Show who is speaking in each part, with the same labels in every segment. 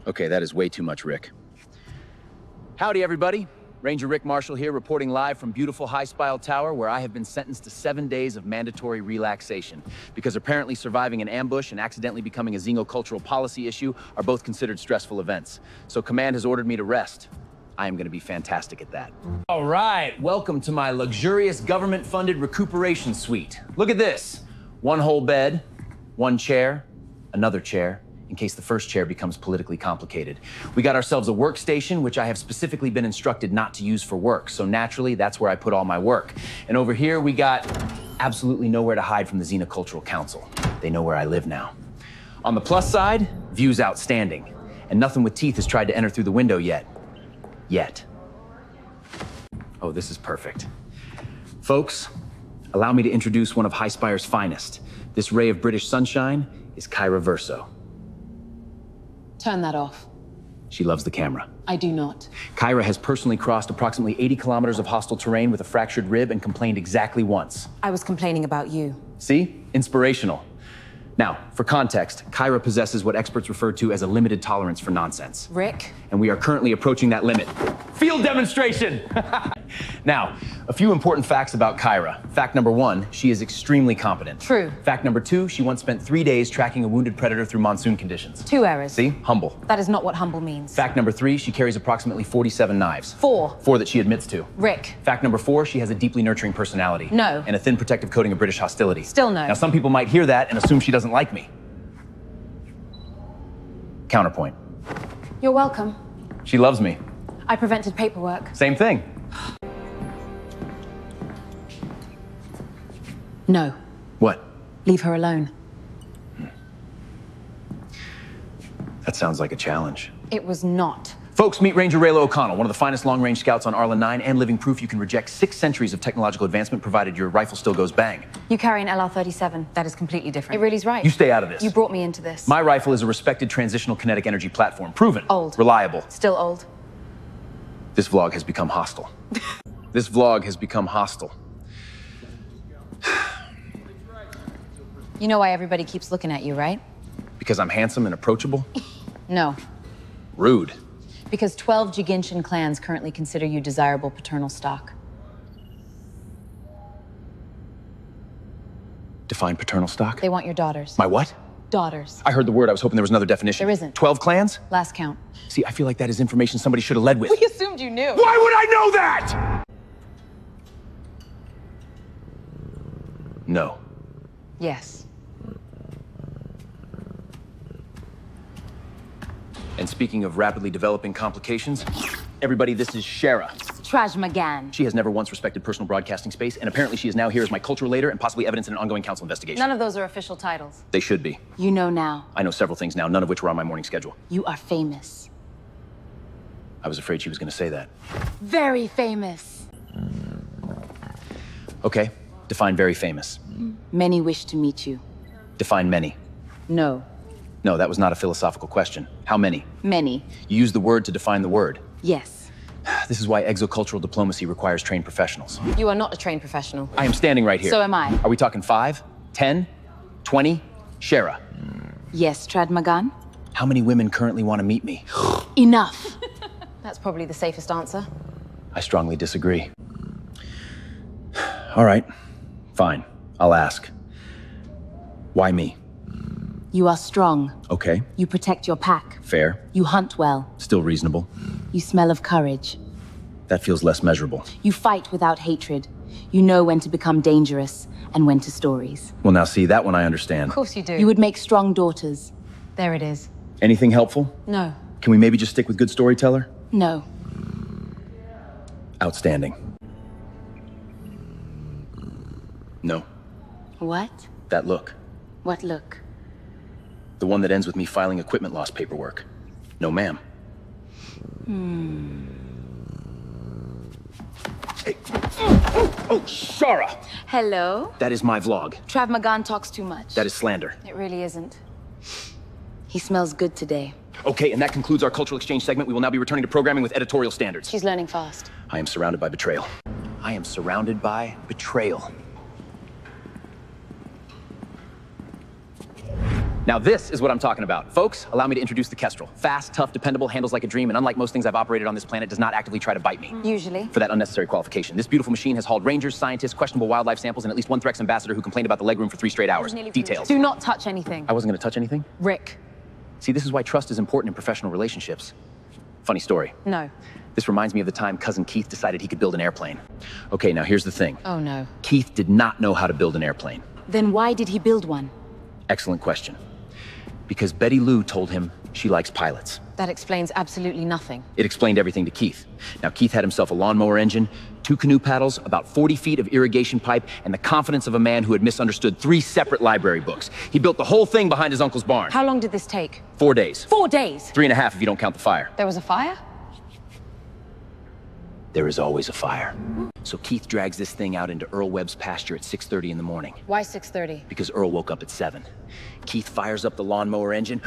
Speaker 1: Okay, that is way too much, Rick. Howdy, everybody. Ranger Rick Marshall here, reporting live from beautiful Highspire Tower, where I have been sentenced to 7 days of mandatory relaxation, because apparently surviving an ambush and accidentally becoming a xenocultural policy issue are both considered stressful events. So Command has ordered me to rest. I am going to be fantastic at that. All right, welcome to my luxurious government-funded recuperation suite. Look at this. One whole bed, one chair, another chair, in case the first chair becomes politically complicated. We got ourselves a workstation, which I have specifically been instructed not to use for work, so naturally, that's where I put all my work. And over here, we got absolutely nowhere to hide from the Xenocultural Council. They know where I live now. On the plus side, view's outstanding, and nothing with teeth has tried to enter through the window yet. Oh, this is perfect. Folks, allow me to introduce one of Highspire's finest. This ray of British sunshine is Kyra Verso.
Speaker 2: Turn that off.
Speaker 1: She loves the camera.
Speaker 2: I do not.
Speaker 1: Kyra has personally crossed approximately 80 kilometers of hostile terrain with a fractured rib and complained exactly once.
Speaker 2: I was complaining about you.
Speaker 1: See? Inspirational. Now, for context, Kyra possesses what experts refer to as a limited tolerance for nonsense.
Speaker 2: Rick?
Speaker 1: And we are currently approaching that limit. Field demonstration! Now, a few important facts about Kyra. Fact number 1, she is extremely competent.
Speaker 2: True.
Speaker 1: Fact number 2, she once spent 3 days tracking a wounded predator through monsoon conditions.
Speaker 2: 2 errors.
Speaker 1: See? Humble.
Speaker 2: That is not what humble means.
Speaker 1: Fact number 3, she carries approximately 47 knives.
Speaker 2: 4.
Speaker 1: 4 that she admits to.
Speaker 2: Rick.
Speaker 1: Fact number 4, she has a deeply nurturing personality.
Speaker 2: No.
Speaker 1: And a thin protective coating of British hostility.
Speaker 2: Still no.
Speaker 1: Now, some people might hear that and assume she doesn't like me. Counterpoint.
Speaker 2: You're welcome.
Speaker 1: She loves me.
Speaker 2: I prevented paperwork.
Speaker 1: Same thing.
Speaker 2: No.
Speaker 1: What?
Speaker 2: Leave her alone.
Speaker 1: That sounds like a challenge.
Speaker 2: It was not.
Speaker 1: Folks, meet Ranger Reyla O'Connell, one of the finest long-range scouts on Arlan-9 and living proof you can reject 6 centuries of technological advancement provided your rifle still goes bang.
Speaker 2: You carry an LR-37. That is completely different. It really's right.
Speaker 1: You stay out of this.
Speaker 2: You brought me into this.
Speaker 1: My rifle is a respected transitional kinetic energy platform. Proven.
Speaker 2: Old.
Speaker 1: Reliable.
Speaker 2: Still old.
Speaker 1: This vlog has become hostile. This vlog has become hostile.
Speaker 2: You know why everybody keeps looking at you, right?
Speaker 1: Because I'm handsome and approachable?
Speaker 2: No.
Speaker 1: Rude.
Speaker 2: Because 12 Ji'Gashan clans currently consider you desirable paternal stock.
Speaker 1: Define paternal stock?
Speaker 2: They want your daughters.
Speaker 1: My what?
Speaker 2: Daughters.
Speaker 1: I heard the word. I was hoping there was another definition.
Speaker 2: There isn't.
Speaker 1: 12 clans?
Speaker 2: Last count.
Speaker 1: See, I feel like that is information somebody should have led with.
Speaker 2: We assumed you knew.
Speaker 1: Why would I know that? No.
Speaker 2: Yes.
Speaker 1: And speaking of rapidly developing complications, everybody, this is Sharra.
Speaker 2: Trajmagan.
Speaker 1: She has never once respected personal broadcasting space, and apparently she is now here as my culture leader and possibly evidence in an ongoing council investigation.
Speaker 2: None of those are official titles.
Speaker 1: They should be.
Speaker 2: You know now.
Speaker 1: I know several things now, none of which were on my morning schedule.
Speaker 2: You are famous.
Speaker 1: I was afraid she was going to say that.
Speaker 2: Very famous.
Speaker 1: Okay, define very famous.
Speaker 2: Many wish to meet you.
Speaker 1: Define many.
Speaker 2: No.
Speaker 1: No, that was not a philosophical question. How many?
Speaker 2: Many.
Speaker 1: You used the word to define the word.
Speaker 2: Yes.
Speaker 1: This is why exocultural diplomacy requires trained professionals.
Speaker 2: You are not a trained professional.
Speaker 1: I am standing right here.
Speaker 2: So am I.
Speaker 1: Are we talking 5, 10, 20? Sharra.
Speaker 2: Yes, Trajmagan.
Speaker 1: How many women currently want to meet me?
Speaker 2: Enough. That's probably the safest answer.
Speaker 1: I strongly disagree. All right, fine. I'll ask. Why me?
Speaker 2: You are strong.
Speaker 1: Okay,
Speaker 2: You protect your pack.
Speaker 1: fair.
Speaker 2: You hunt well.
Speaker 1: Still reasonable.
Speaker 2: You smell of courage.
Speaker 1: That feels less measurable.
Speaker 2: You fight without hatred. You know when to become dangerous and when to stories.
Speaker 1: Well, now see, that one I understand.
Speaker 2: Of course you do. You would make strong daughters. There it is.
Speaker 1: Anything helpful?
Speaker 2: No.
Speaker 1: Can we maybe just stick with good storyteller?
Speaker 2: No.
Speaker 1: Outstanding. No,
Speaker 2: What?
Speaker 1: that look.
Speaker 2: What look?
Speaker 1: The one that ends with me filing equipment loss paperwork. No, ma'am. Hey. Oh, Sharra!
Speaker 2: Hello?
Speaker 1: That is my vlog.
Speaker 2: Trajmagan talks too much.
Speaker 1: That is slander.
Speaker 2: It really isn't. He smells good today.
Speaker 1: Okay, and that concludes our cultural exchange segment. We will now be returning to programming with editorial standards.
Speaker 2: She's learning fast.
Speaker 1: I am surrounded by betrayal. I am surrounded by betrayal. Now this is what I'm talking about. Folks, allow me to introduce the Kestrel. Fast, tough, dependable, handles like a dream, and unlike most things I've operated on this planet, does not actively try to bite me.
Speaker 2: Usually.
Speaker 1: For that unnecessary qualification. This beautiful machine has hauled rangers, scientists, questionable wildlife samples, and at least one Threx ambassador who complained about the legroom for 3 straight hours. Details.
Speaker 2: Do not touch anything.
Speaker 1: I wasn't gonna touch anything?
Speaker 2: Rick.
Speaker 1: See, this is why trust is important in professional relationships. Funny story.
Speaker 2: No.
Speaker 1: This reminds me of the time Cousin Keith decided he could build an airplane. Okay, now here's the thing.
Speaker 2: Oh no.
Speaker 1: Keith did not know how to build an airplane.
Speaker 2: Then why did he build one?
Speaker 1: Excellent question. Because Betty Lou told him she likes pilots.
Speaker 2: That explains absolutely nothing.
Speaker 1: It explained everything to Keith. Now, Keith had himself a lawnmower engine, 2 canoe paddles, about 40 feet of irrigation pipe, and the confidence of a man who had misunderstood 3 separate library books. He built the whole thing behind his uncle's barn.
Speaker 2: How long did this take?
Speaker 1: 4 days.
Speaker 2: 4 days?
Speaker 1: 3.5 if you don't count the fire.
Speaker 2: There was a fire?
Speaker 1: There is always a fire. So Keith drags this thing out into Earl Webb's pasture at 6:30 in the morning.
Speaker 2: Why 6:30?
Speaker 1: Because Earl woke up at 7. Keith fires up the lawnmower engine.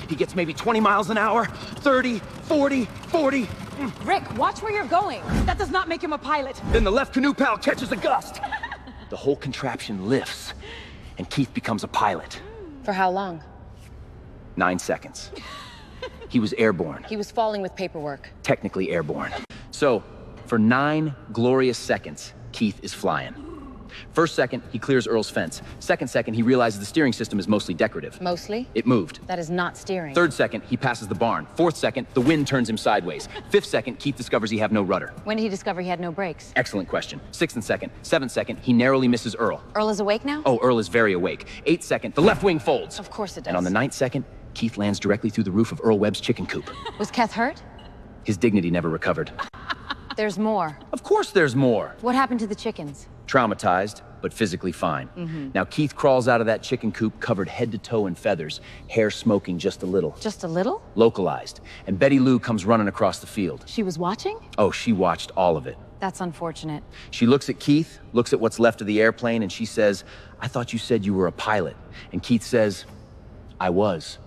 Speaker 1: He gets maybe 20 miles an hour, 30, 40, 40.
Speaker 2: Rick, watch where you're going. That does not make him a pilot.
Speaker 1: Then the left canoe paddle catches a gust. The whole contraption lifts, and Keith becomes a pilot.
Speaker 2: For how long?
Speaker 1: 9 seconds. He was airborne.
Speaker 2: He was falling with paperwork.
Speaker 1: Technically airborne. So, for 9 glorious seconds, Keith is flying. First second, he clears Earl's fence. Second second, he realizes the steering system is mostly decorative.
Speaker 2: Mostly?
Speaker 1: It moved.
Speaker 2: That is not steering.
Speaker 1: Third second, he passes the barn. Fourth second, the wind turns him sideways. Fifth second, Keith discovers he have no rudder.
Speaker 2: When did he discover he had no brakes?
Speaker 1: Excellent question. Sixth and second. Seventh second, he narrowly misses Earl.
Speaker 2: Earl is awake now?
Speaker 1: Oh, Earl is very awake. Eighth second, the left wing folds.
Speaker 2: Of course it does.
Speaker 1: And on the 9th second, Keith lands directly through the roof of Earl Webb's chicken coop.
Speaker 2: Was Keth hurt?
Speaker 1: His dignity never recovered.
Speaker 2: There's more.
Speaker 1: Of course there's more.
Speaker 2: What happened to the chickens?
Speaker 1: Traumatized, but physically fine. Now Keith crawls out of that chicken coop covered head to toe in feathers, hair smoking just a little.
Speaker 2: Just a little?
Speaker 1: Localized. And Betty Lou comes running across the field.
Speaker 2: She was watching?
Speaker 1: Oh, she watched all of it.
Speaker 2: That's unfortunate.
Speaker 1: She looks at Keith, looks at what's left of the airplane, and she says, "I thought you said you were a pilot." And Keith says, "I was,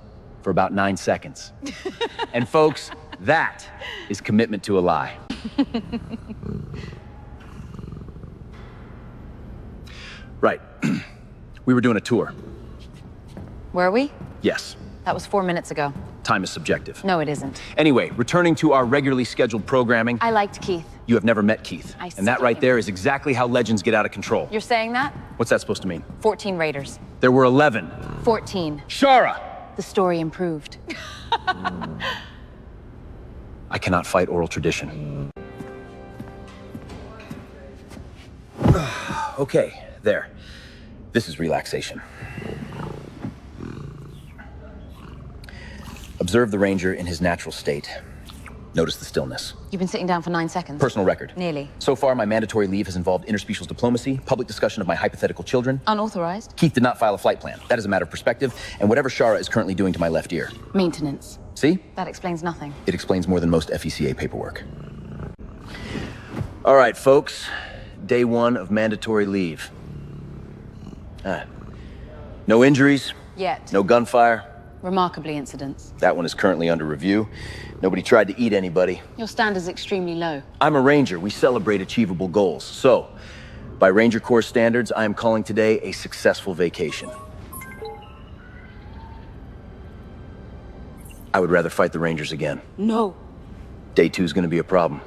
Speaker 1: for about 9 seconds." And folks, that is commitment to a lie. Right. We were doing a tour.
Speaker 2: Were we?
Speaker 1: Yes.
Speaker 2: That was 4 minutes ago.
Speaker 1: Time is subjective.
Speaker 2: No, it isn't.
Speaker 1: Anyway, returning to our regularly scheduled programming.
Speaker 2: I liked Keith.
Speaker 1: You have never met Keith. And that right there is exactly how legends get out of control.
Speaker 2: You're saying that?
Speaker 1: What's that supposed to mean?
Speaker 2: 14 raiders.
Speaker 1: There were 11.
Speaker 2: 14.
Speaker 1: Sharra!
Speaker 2: The story improved.
Speaker 1: I cannot fight oral tradition. Okay, there. This is relaxation. Observe the ranger in his natural state. Notice the stillness.
Speaker 2: You've been sitting down for 9 seconds.
Speaker 1: Personal record.
Speaker 2: Nearly.
Speaker 1: So far, my mandatory leave has involved interspecial diplomacy, public discussion of my hypothetical children.
Speaker 2: Unauthorized?
Speaker 1: Keith did not file a flight plan. That is a matter of perspective, and whatever Sharra is currently doing to my left ear.
Speaker 2: Maintenance.
Speaker 1: See?
Speaker 2: That explains nothing.
Speaker 1: It explains more than most FECA paperwork. All right, folks. Day 1 of mandatory leave. No injuries.
Speaker 2: Yet.
Speaker 1: No gunfire.
Speaker 2: Remarkably incidents.
Speaker 1: That one is currently under review. Nobody tried to eat anybody.
Speaker 2: Your standard's extremely low.
Speaker 1: I'm a ranger. We celebrate achievable goals. So, by Ranger Corps standards, I am calling today a successful vacation. I would rather fight the Rangers again.
Speaker 2: No.
Speaker 1: Day 2 is going to be a problem.